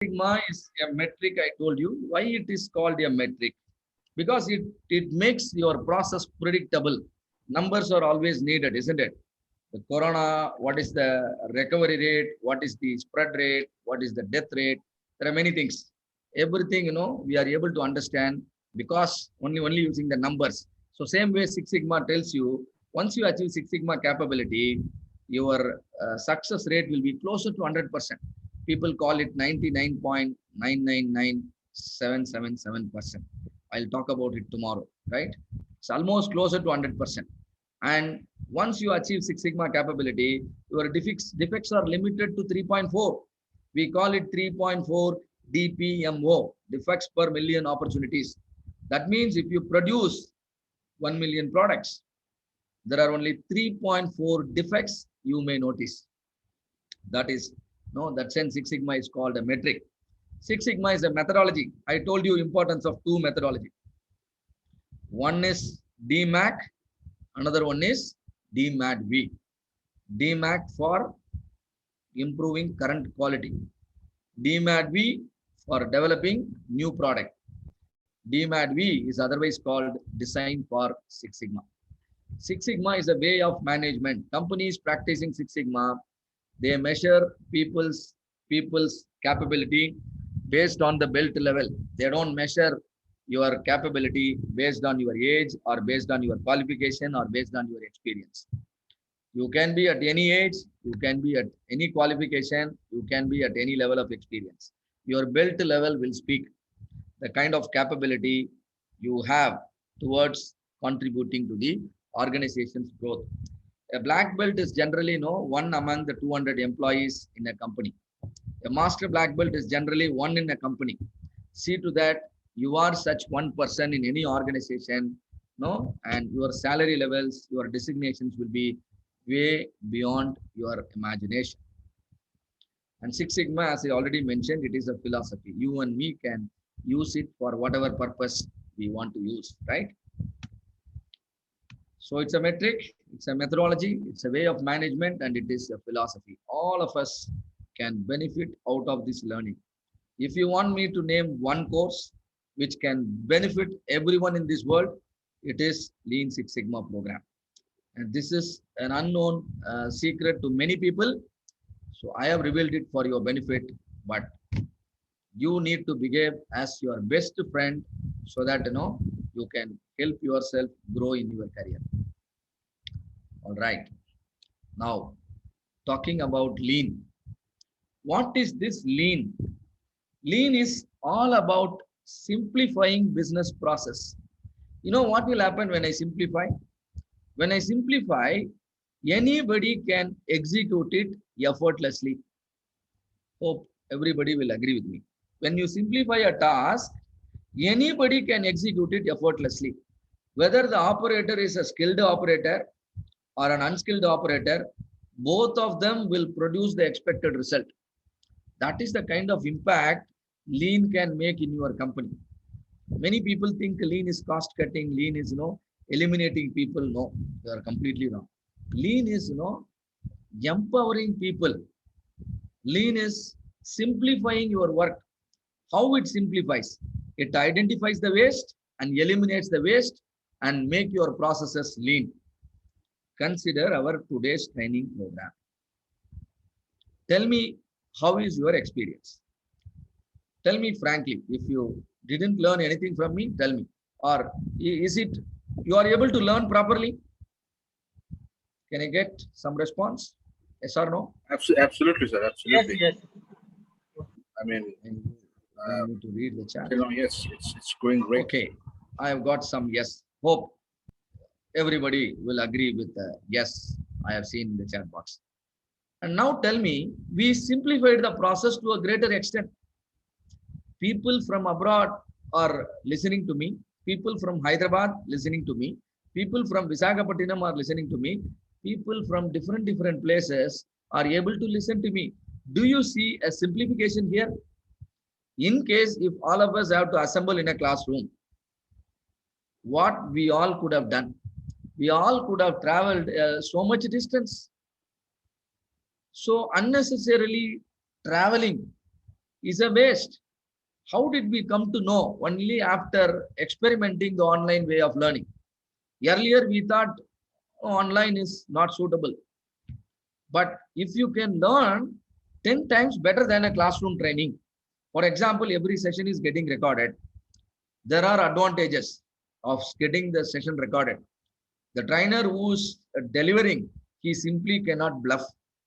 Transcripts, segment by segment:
Sigma is a metric. I told you why it is called a metric, because it makes your process predictable. Numbers are always needed, isn't it? The corona, what is the recovery rate, what is the spread rate, what is the death rate? There are many things. Everything, we are able to understand because only using the numbers. So same way Six Sigma tells you, once you achieve Six Sigma capability, your success rate will be closer to 100%. People call it 99.999777%. I'll talk about it tomorrow, right? It's almost closer to 100%. And once you achieve Six Sigma capability, your defects are limited to 3.4. We call it 3.4 DPMO, defects per million opportunities. That means if you produce 1 million products, there are only 3.4 defects you may notice. That is, no, that sense Six Sigma is called a metric. Six Sigma is a methodology. I told you importance of two methodology. One is DMAC, another one is DMAT-V. DMAC for improving current quality. DMAT-V for developing new product. DMAT-V is otherwise called design for Six Sigma. Six Sigma is a way of management. Companies practicing Six Sigma, they measure people's capability based on the belt level. They don't measure your capability based on your age or based on your qualification or based on your experience. You can be at any age, you can be at any qualification, you can be at any level of experience. Your belt level will speak the kind of capability you have towards contributing to the organization's growth. A black belt is generally one among the 200 employees in a company. A master black belt is generally one in a company. See to that you are such one person in any organization, and your salary levels, your designations will be way beyond your imagination. And Six Sigma, as I already mentioned, it is a philosophy. You and me can use it for whatever purpose we want to use, right? So it's a metric, it's a methodology, it's a way of management, and it is a philosophy. All of us can benefit out of this learning. If you want me to name one course which can benefit everyone in this world, it is Lean Six Sigma program. And this is an unknown secret to many people. So I have revealed it for your benefit, but you need to behave as your best friend so that you can help yourself grow in your career. All right. Now, talking about lean. What is this lean? Lean is all about simplifying business process. You know what will happen when I simplify? When I simplify, anybody can execute it effortlessly. Hope everybody will agree with me. When you simplify a task, anybody can execute it effortlessly. Whether the operator is a skilled operator or an unskilled operator, both of them will produce the expected result. That is the kind of impact lean can make in your company. Many people think lean is cost cutting, lean is eliminating people. No, they are completely wrong. Lean is empowering people. Lean is simplifying your work. How it simplifies? It identifies the waste and eliminates the waste and make your processes lean. Consider our today's training program. Tell me, how is your experience? Tell me frankly, if you didn't learn anything from me, tell me. Or is it you are able to learn properly? Can I get some response? Yes or no? Absolutely, sir. Yes, Absolutely. yes. I mean, I need to read the chat. yes, it's going great. Okay, I have got some yes. Hope everybody will agree with the yes I have seen in the chat box. And now tell me, we simplified the process to a greater extent. People from abroad are listening to me. People from Hyderabad listening to me. People from Visakhapatnam are listening to me. People from different places are able to listen to me. Do you see a simplification here? In case if all of us have to assemble in a classroom, what we all could have done? We all could have traveled so much distance. So unnecessarily traveling is a waste. How did we come to know? Only after experimenting the online way of learning. Earlier, we thought online is not suitable. But if you can learn 10 times better than a classroom training, for example, every session is getting recorded. There are advantages of getting the session recorded. The trainer who's delivering, he simply cannot bluff.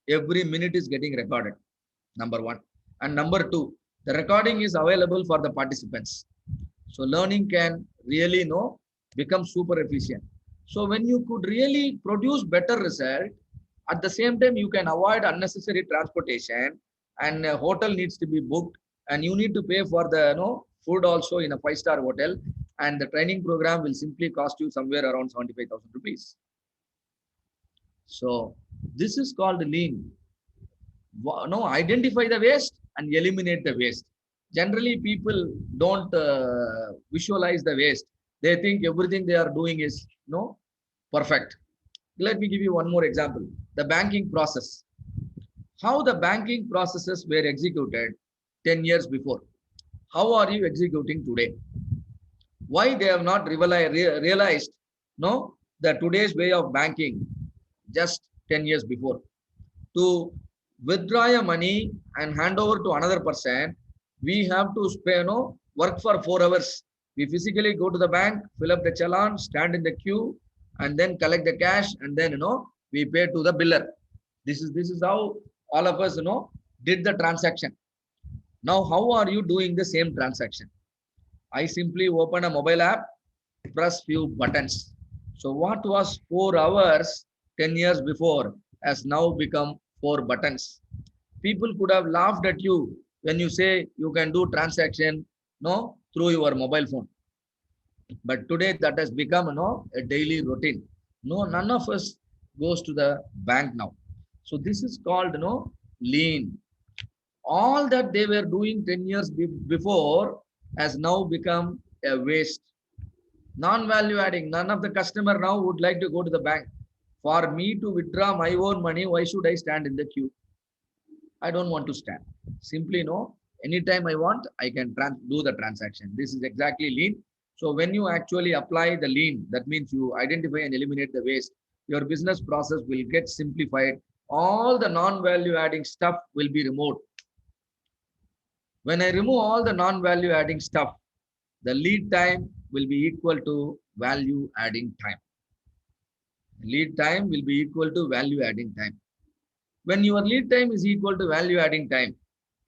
Every minute is getting recorded, number one. And number two, the recording is available for the participants. So learning can really become super efficient. So when you could really produce better result, at the same time, you can avoid unnecessary transportation, and a hotel needs to be booked, and you need to pay for the food also in a 5-star hotel, and the training program will simply cost you somewhere around 75,000 rupees. So this is called lean. Identify the waste and eliminate the waste. Generally, people don't visualize the waste. They think everything they are doing is perfect. Let me give you one more example. The banking process. How the banking processes were executed 10 years before. How are you executing today? Why they have not realized the today's way of banking just 10 years before? To withdraw your money and hand over to another person, we have to work for 4 hours. We physically go to the bank, fill up the challan, stand in the queue, and then collect the cash, and then we pay to the biller. This is how all of us did the transaction. Now how are you doing the same transaction? I simply open a mobile app, press few buttons. So what was 4 hours 10 years before has now become 4 buttons. People could have laughed at you when you say you can do transaction through your mobile phone. But today that has become a daily routine. None of us goes to the bank now. So this is called lean. All that they were doing 10 years before has now become a waste. Non-value adding. None of the customer now would like to go to the bank. For me to withdraw my own money, why should I stand in the queue? I don't want to stand. Simply anytime I want, I can do the transaction. This is exactly lean. So when you actually apply the lean, that means you identify and eliminate the waste. Your business process will get simplified. All the non-value adding stuff will be removed. When I remove all the non-value adding stuff, the lead time will be equal to value adding time. Lead time will be equal to value adding time. When your lead time is equal to value adding time,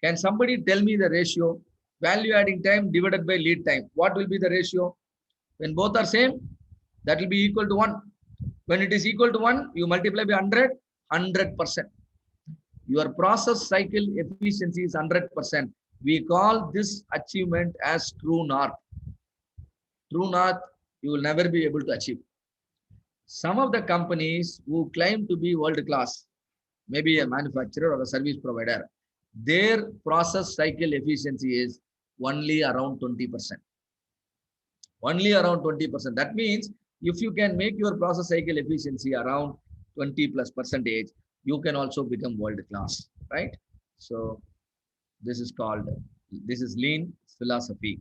can somebody tell me the ratio? Value adding time divided by lead time. What will be the ratio? When both are same, that will be equal to 1. When it is equal to 1, you multiply by 100, 100%. Your process cycle efficiency is 100%. We call this achievement as true north. True north, you will never be able to achieve. Some of the companies who claim to be world class, maybe a manufacturer or a service provider, their process cycle efficiency is only around 20%. Only around 20%. That means if you can make your process cycle efficiency around 20+%, you can also become world class, right? So this is lean philosophy.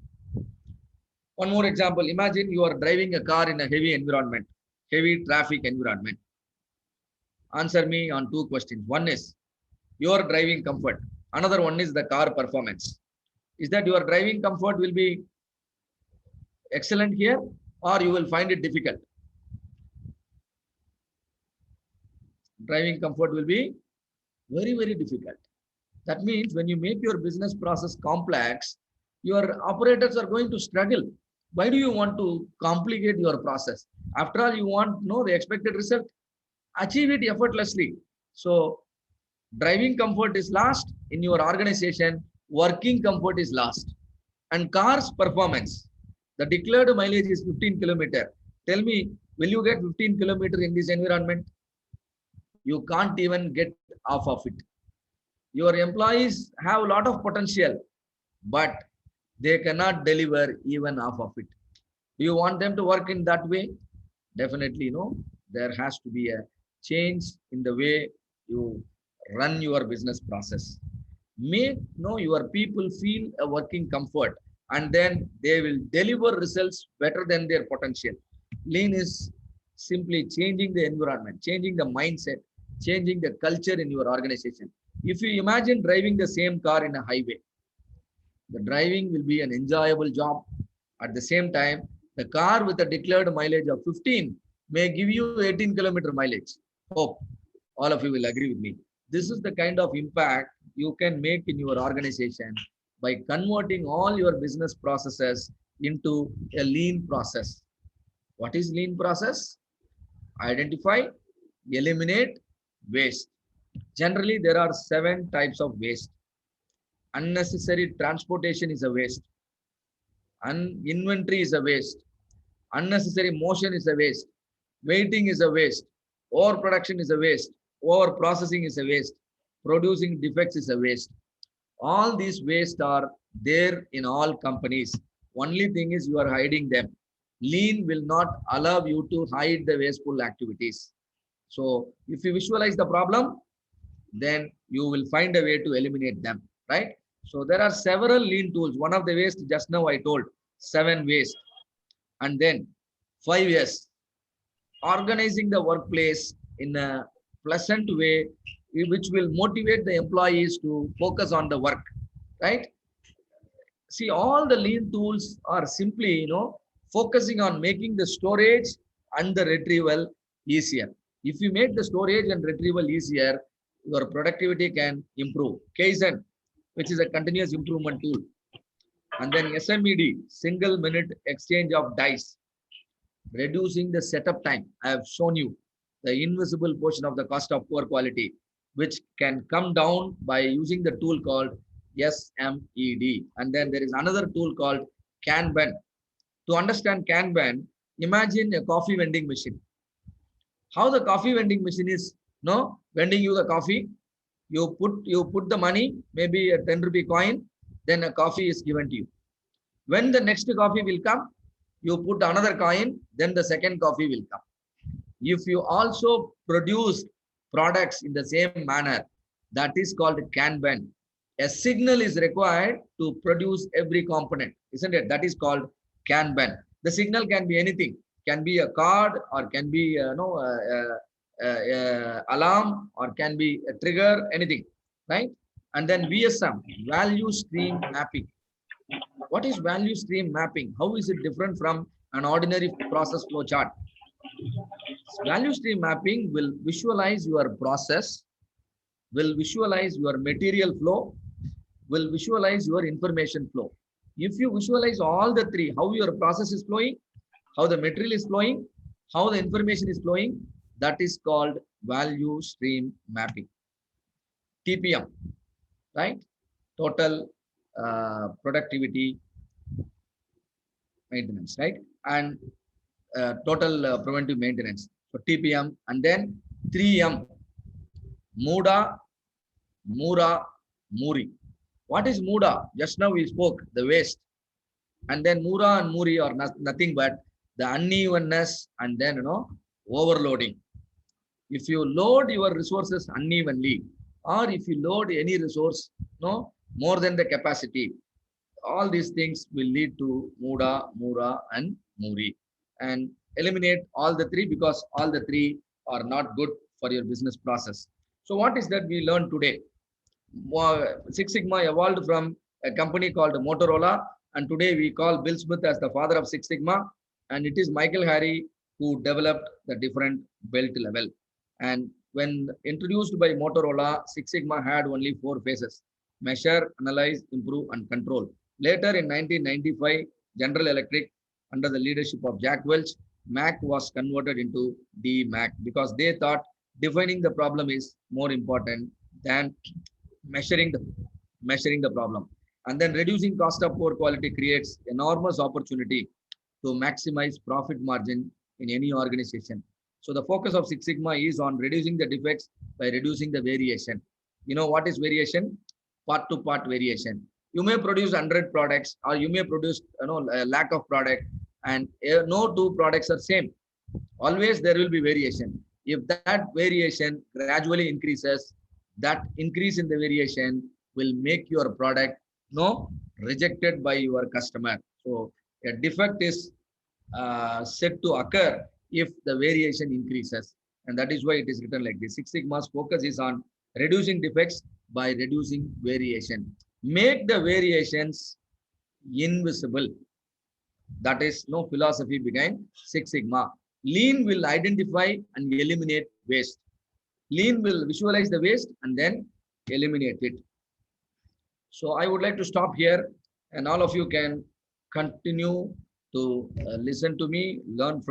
One more example. Imagine you are driving a car in a heavy environment, heavy traffic environment. Answer me on 2 questions. One is your driving comfort. Another one is the car performance. Is that your driving comfort will be excellent here, or you will find it difficult? Driving comfort will be very, very difficult. That means when you make your business process complex, your operators are going to struggle. Why do you want to complicate your process? After all, you want the expected result. Achieve it effortlessly. So driving comfort is last in your organization. Working comfort is last. And car's performance. The declared mileage is 15 kilometer. Tell me, will you get 15 kilometer in this environment? You can't even get half of it. Your employees have a lot of potential, but they cannot deliver even half of it. Do you want them to work in that way? Definitely no. There has to be a change in the way you run your business process. Make your people feel a working comfort, and then they will deliver results better than their potential. Lean is simply changing the environment, changing the mindset, changing the culture in your organization. If you imagine driving the same car in a highway, the driving will be an enjoyable job. At the same time, the car with a declared mileage of 15 may give you 18-kilometer mileage. Hope all of you will agree with me. This is the kind of impact you can make in your organization by converting all your business processes into a lean process. What is lean process? Identify, eliminate waste. Generally, there are 7 types of waste. Unnecessary transportation is a waste. Inventory is a waste. Unnecessary motion is a waste. Waiting is a waste. Overproduction is a waste. Over processing is a waste. Producing defects is a waste. All these wastes are there in all companies. Only thing is you are hiding them. Lean will not allow you to hide the wasteful activities. So if you visualize the problem, then you will find a way to eliminate them, right? So there are several lean tools. One of the waste just now I told, 7 waste. And then 5 years, organizing the workplace in a pleasant way, which will motivate the employees to focus on the work, right? See, all the lean tools are simply, focusing on making the storage and the retrieval easier. If you make the storage and retrieval easier, your productivity can improve. Kaizen, which is a continuous improvement tool. And then SMED, single minute exchange of dice, reducing the setup time. I have shown you the invisible portion of the cost of poor quality, which can come down by using the tool called SMED. And then there is another tool called Kanban. To understand Kanban, imagine a coffee vending machine. How the coffee vending machine is vending you the coffee. You put the money, maybe a 10 rupee coin, then a coffee is given to you. When the next coffee will come, you put another coin, then the second coffee will come. If you also produce products in the same manner, that is called Kanban. A signal is required to produce every component, isn't it? That is called Kanban. The signal can be anything, can be a card, or can be alarm, or can be a trigger, anything, right? And then VSM, value stream mapping. What is value stream mapping? How is it different from an ordinary process flow chart? Value stream mapping will visualize your process, will visualize your material flow, will visualize your information flow. If you visualize all the 3, how your process is flowing, how the material is flowing, how the information is flowing, that is called value stream mapping. TPM, right? Total productivity maintenance, right? And total preventive maintenance. So TPM, and then 3M, Muda, Mura, Muri. What is Muda? Just now we spoke, the waste. And then Mura and Muri are nothing but the unevenness and then, overloading. If you load your resources unevenly, or if you load any resource, more than the capacity, all these things will lead to Muda, Mura, and Muri. And eliminate all the 3 because all the 3 are not good for your business process. So what is that we learned today? Six Sigma evolved from a company called Motorola, and today we call Bill Smith as the father of Six Sigma, and it is Michael Harry who developed the different belt level. And when introduced by Motorola, Six Sigma had only 4 phases: measure, analyze, improve, and control. Later in 1995, General Electric, under the leadership of Jack Welch, MAC was converted into DMAC because they thought defining the problem is more important than measuring the problem. And then reducing cost of poor quality creates enormous opportunity to maximize profit margin in any organization. So the focus of Six Sigma is on reducing the defects by reducing the variation. You know what is variation? Part to part variation. You may produce 100 products, or you may produce a lack of product, and no 2 products are same. Always there will be variation. If that variation gradually increases, that increase in the variation will make your product rejected by your customer. So a defect is said to occur if the variation increases. And that is why it is written like this. Six Sigma's focus is on reducing defects by reducing variation. Make the variations invisible. That is no philosophy behind Six Sigma. Lean will identify and eliminate waste. Lean will visualize the waste and then eliminate it. So I would like to stop here, and all of you can continue to listen to me, learn from